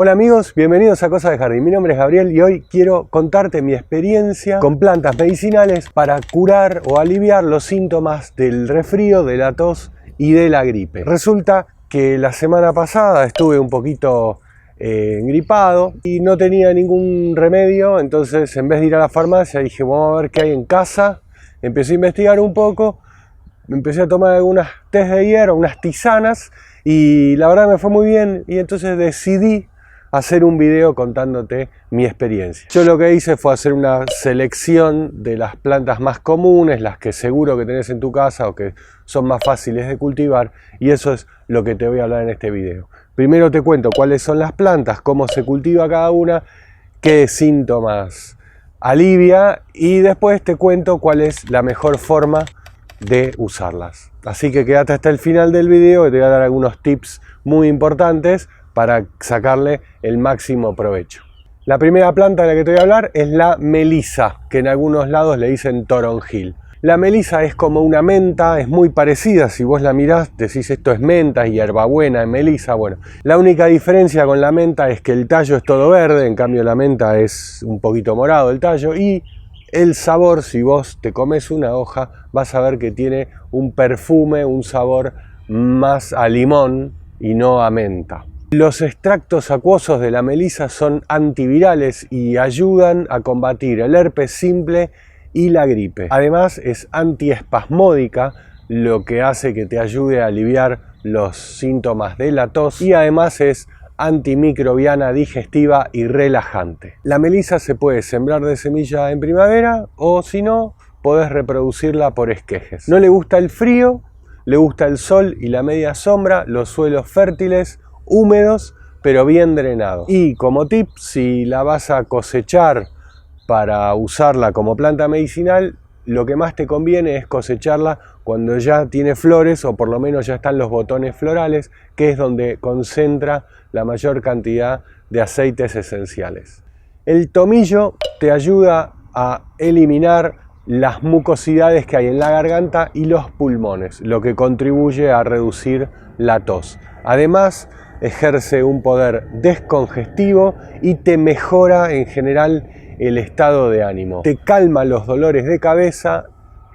Hola amigos, bienvenidos a Cosas de Jardín. Mi nombre es Gabriel y hoy quiero contarte mi experiencia con plantas medicinales para curar o aliviar los síntomas del resfrío, de la tos y de la gripe. Resulta que la semana pasada estuve un poquito engripado y no tenía ningún remedio, entonces en vez de ir a la farmacia dije vamos a ver qué hay en casa. Empecé a investigar un poco, empecé a tomar algunas tés de hierro, unas tisanas y la verdad me fue muy bien y entonces decidí hacer un video contándote mi experiencia. Yo lo que hice fue hacer una selección de las plantas más comunes, las que seguro que tenés en tu casa o que son más fáciles de cultivar, y eso es lo que te voy a hablar en este video. Primero te cuento cuáles son las plantas, cómo se cultiva cada una, qué síntomas alivia y después te cuento cuál es la mejor forma de usarlas. Así que quédate hasta el final del video y te voy a dar algunos tips muy importantes para sacarle el máximo provecho. La primera planta de la que te voy a hablar es la melisa, que en algunos lados le dicen toronjil. La melisa es como una menta, es muy parecida, si vos la mirás decís esto es menta, es hierbabuena, es melisa. Bueno, la única diferencia con la menta es que el tallo es todo verde, en cambio la menta es un poquito morado el tallo, y el sabor, si vos te comes una hoja, vas a ver que tiene un perfume, un sabor más a limón y no a menta. Los extractos acuosos de la melisa son antivirales y ayudan a combatir el herpes simple y la gripe. Además es antiespasmódica, lo que hace que te ayude a aliviar los síntomas de la tos, y además es antimicrobiana, digestiva y relajante. La melisa se puede sembrar de semilla en primavera o si no, podés reproducirla por esquejes. No le gusta el frío, le gusta el sol y la media sombra, los suelos fértiles, húmedos pero bien drenados. Y como tip, si la vas a cosechar para usarla como planta medicinal, lo que más te conviene es cosecharla cuando ya tiene flores o por lo menos ya están los botones florales, que es donde concentra la mayor cantidad de aceites esenciales. El tomillo te ayuda a eliminar las mucosidades que hay en la garganta y los pulmones, lo que contribuye a reducir la tos. Además, ejerce un poder descongestivo y te mejora en general el estado de ánimo. Te calma los dolores de cabeza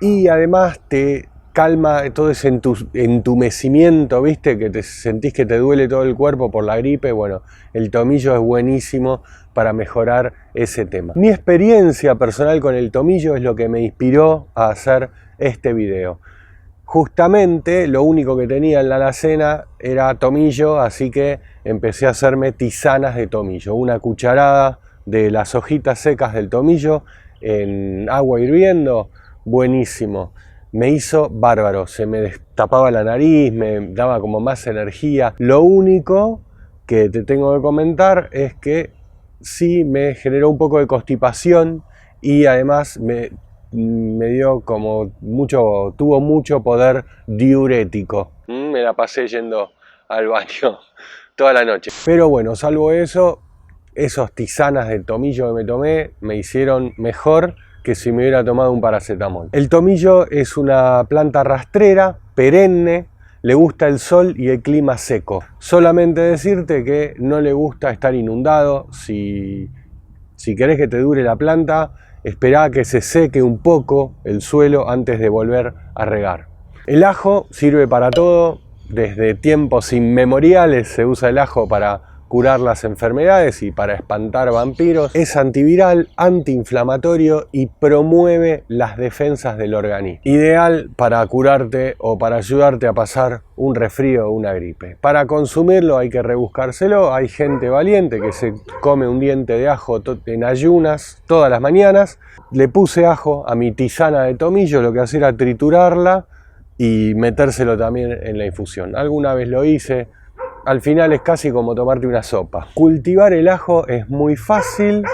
y además te calma todo ese entumecimiento, ¿viste? Que te sentís que te duele todo el cuerpo por la gripe. Bueno, el tomillo es buenísimo para mejorar ese tema. Mi experiencia personal con el tomillo es lo que me inspiró a hacer este video. Justamente lo único que tenía en la alacena era tomillo, así que empecé a hacerme tisanas de tomillo. Una cucharada de las hojitas secas del tomillo en agua hirviendo, buenísimo. Me hizo bárbaro, se me destapaba la nariz, me daba como más energía. Lo único que te tengo que comentar es que sí me generó un poco de constipación y además me dio como tuvo mucho poder diurético. Me la pasé yendo al baño toda la noche. Pero bueno, salvo eso, esos tisanas de tomillo que me tomé me hicieron mejor que si me hubiera tomado un paracetamol. El tomillo es una planta rastrera, perenne, le gusta el sol y el clima seco. Solamente decirte que no le gusta estar inundado. Si querés que te dure la planta, esperá a que se seque un poco el suelo antes de volver a regar. El ajo sirve para todo. Desde tiempos inmemoriales se usa el ajo para curar las enfermedades y para espantar vampiros. Es antiviral, antiinflamatorio y promueve las defensas del organismo. Ideal para curarte o para ayudarte a pasar un resfrío o una gripe. Para consumirlo hay que rebuscárselo. Hay gente valiente que se come un diente de ajo en ayunas todas las mañanas. Le puse ajo a mi tisana de tomillo, lo que hacía era triturarla y metérselo también en la infusión. Alguna vez lo hice. Al final es casi como tomarte una sopa. Cultivar el ajo es muy fácil,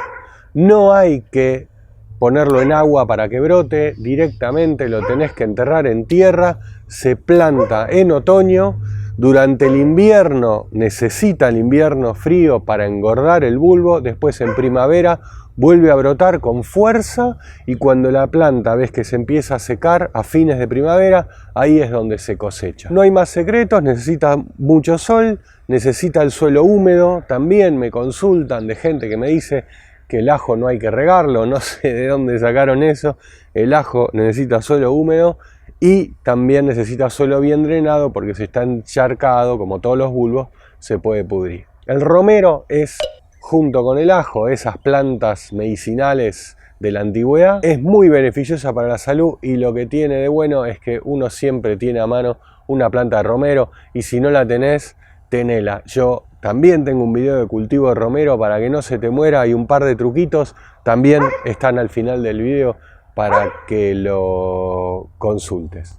no hay que ponerlo en agua para que brote, directamente lo tenés que enterrar en tierra, se planta en otoño, Durante el invierno necesita el invierno frío para engordar el bulbo, después en primavera vuelve a brotar con fuerza y cuando la planta ves que se empieza a secar a fines de primavera, ahí es donde se cosecha. No hay más secretos, necesita mucho sol, necesita el suelo húmedo, también me consultan de gente que me dice que el ajo no hay que regarlo, no sé de dónde sacaron eso, el ajo necesita suelo húmedo y también necesita suelo bien drenado porque si está encharcado, como todos los bulbos, se puede pudrir. El romero es, junto con el ajo, esas plantas medicinales de la antigüedad, es muy beneficiosa para la salud y lo que tiene de bueno es que uno siempre tiene a mano una planta de romero y si no la tenés, tenela. Yo también tengo un video de cultivo de romero para que no se te muera y un par de truquitos también están al final del video para que lo consultes.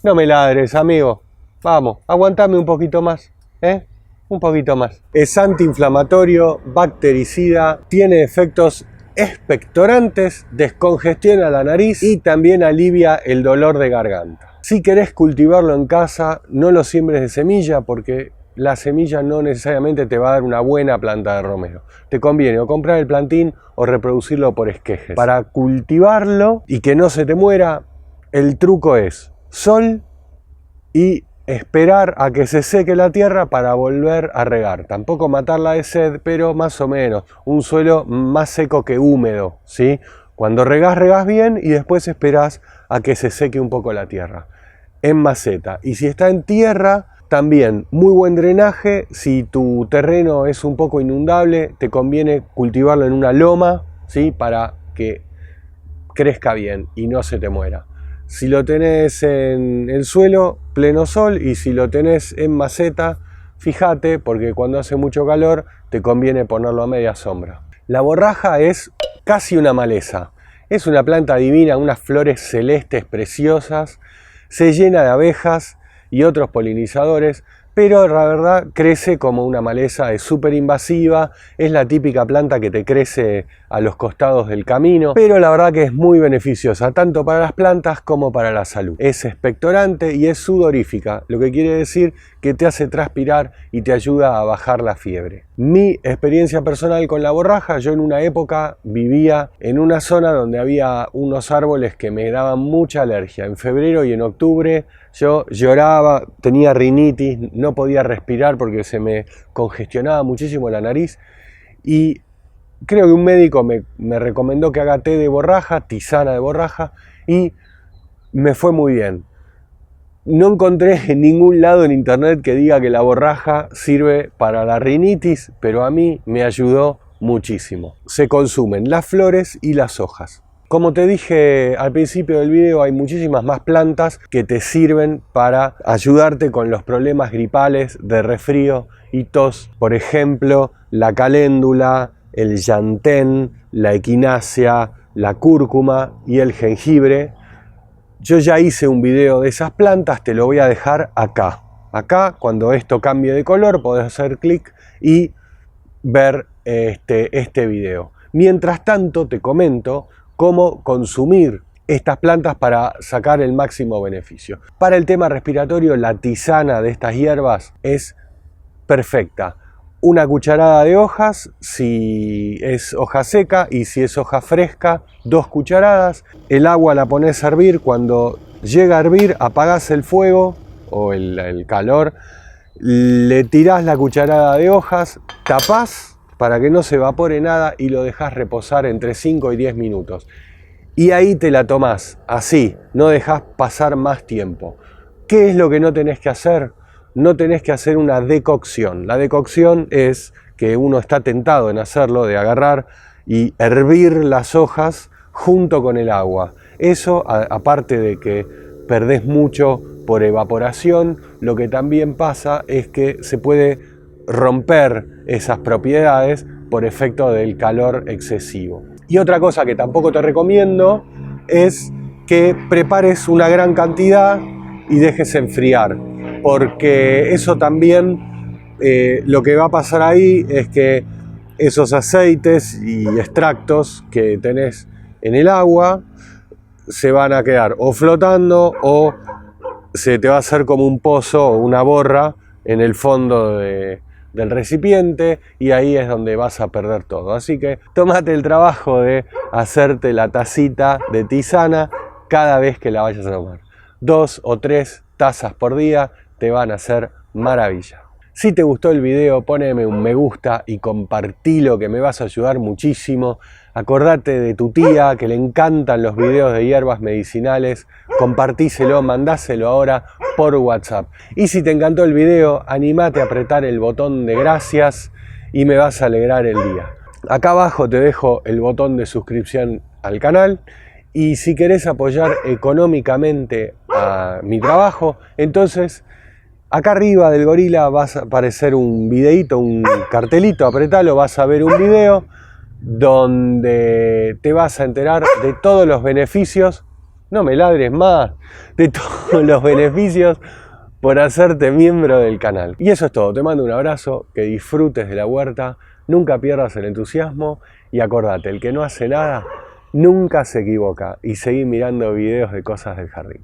No me ladres, amigo. Vamos, aguantame un poquito más, ¿eh? Un poquito más. Es antiinflamatorio, bactericida, tiene efectos expectorantes, descongestiona la nariz y también alivia el dolor de garganta. Si querés cultivarlo en casa, no lo siembres de semilla porque la semilla no necesariamente te va a dar una buena planta de romero. Te conviene o comprar el plantín o reproducirlo por esquejes. Para cultivarlo y que no se te muera, el truco es sol y esperar a que se seque la tierra para volver a regar. Tampoco matarla de sed, pero más o menos. Un suelo más seco que húmedo, ¿sí? Cuando regás bien y después esperás a que se seque un poco la tierra. En maceta. Y si está en tierra, también muy buen drenaje. Si tu terreno es un poco inundable, te conviene cultivarlo en una loma, ¿sí? Para que crezca bien y no se te muera. Si lo tenés en el suelo, pleno sol, y si lo tenés en maceta, fíjate, porque cuando hace mucho calor te conviene ponerlo a media sombra. La borraja es casi una maleza. Es una planta divina, unas flores celestes preciosas, se llena de abejas y otros polinizadores, pero la verdad crece como una maleza, es súper invasiva, es la típica planta que te crece a los costados del camino, pero la verdad que es muy beneficiosa, tanto para las plantas como para la salud. Es expectorante y es sudorífica, lo que quiere decir que te hace transpirar y te ayuda a bajar la fiebre. Mi experiencia personal con la borraja, yo en una época vivía en una zona donde había unos árboles que me daban mucha alergia. En febrero y en octubre yo lloraba, tenía rinitis, no podía respirar porque se me congestionaba muchísimo la nariz y creo que un médico me recomendó que haga té de borraja, tisana de borraja y me fue muy bien. No encontré en ningún lado en internet que diga que la borraja sirve para la rinitis, pero a mí me ayudó muchísimo. Se consumen las flores y las hojas. Como te dije al principio del video, hay muchísimas más plantas que te sirven para ayudarte con los problemas gripales de resfrío y tos. Por ejemplo, la caléndula, el llantén, la equinacia, la cúrcuma y el jengibre. Yo ya hice un video de esas plantas, te lo voy a dejar acá. Acá, cuando esto cambie de color, podés hacer clic y ver este video. Mientras tanto, te comento cómo consumir estas plantas para sacar el máximo beneficio. Para el tema respiratorio, la tisana de estas hierbas es perfecta. Una cucharada de hojas, si es hoja seca, y si es hoja fresca, 2 cucharadas. El agua la pones a hervir, cuando llega a hervir apagás el fuego o el calor, le tirás la cucharada de hojas, tapás para que no se evapore nada y lo dejás reposar entre 5 y 10 minutos. Y ahí te la tomás, así, no dejás pasar más tiempo. ¿Qué es lo que no tenés que hacer? No tenés que hacer una decocción. La decocción es que uno está tentado en hacerlo, de agarrar y hervir las hojas junto con el agua. Eso, aparte de que perdés mucho por evaporación, lo que también pasa es que se puede romper esas propiedades por efecto del calor excesivo. Y otra cosa que tampoco te recomiendo es que prepares una gran cantidad y dejes enfriar, porque eso también lo que va a pasar ahí es que esos aceites y extractos que tenés en el agua se van a quedar o flotando o se te va a hacer como un pozo o una borra en el fondo del recipiente y ahí es donde vas a perder todo. Así que tómate el trabajo de hacerte la tacita de tisana cada vez que la vayas a tomar. 2 o 3 tazas por día te van a hacer maravilla. Si te gustó el video, poneme un me gusta y compartilo, que me vas a ayudar muchísimo. Acordate de tu tía que le encantan los videos de hierbas medicinales, compartíselo, mandáselo ahora por WhatsApp. Y si te encantó el video, animate a apretar el botón de gracias y me vas a alegrar el día. Acá abajo te dejo el botón de suscripción al canal. Y si querés apoyar económicamente a mi trabajo, entonces acá arriba del gorila vas a aparecer un videíto, un cartelito, apretalo, vas a ver un video donde te vas a enterar de todos los beneficios, no me ladres más, de todos los beneficios por hacerte miembro del canal. Y eso es todo, te mando un abrazo, que disfrutes de la huerta, nunca pierdas el entusiasmo y acordate, el que no hace nada nunca se equivoca, y seguí mirando videos de cosas del jardín.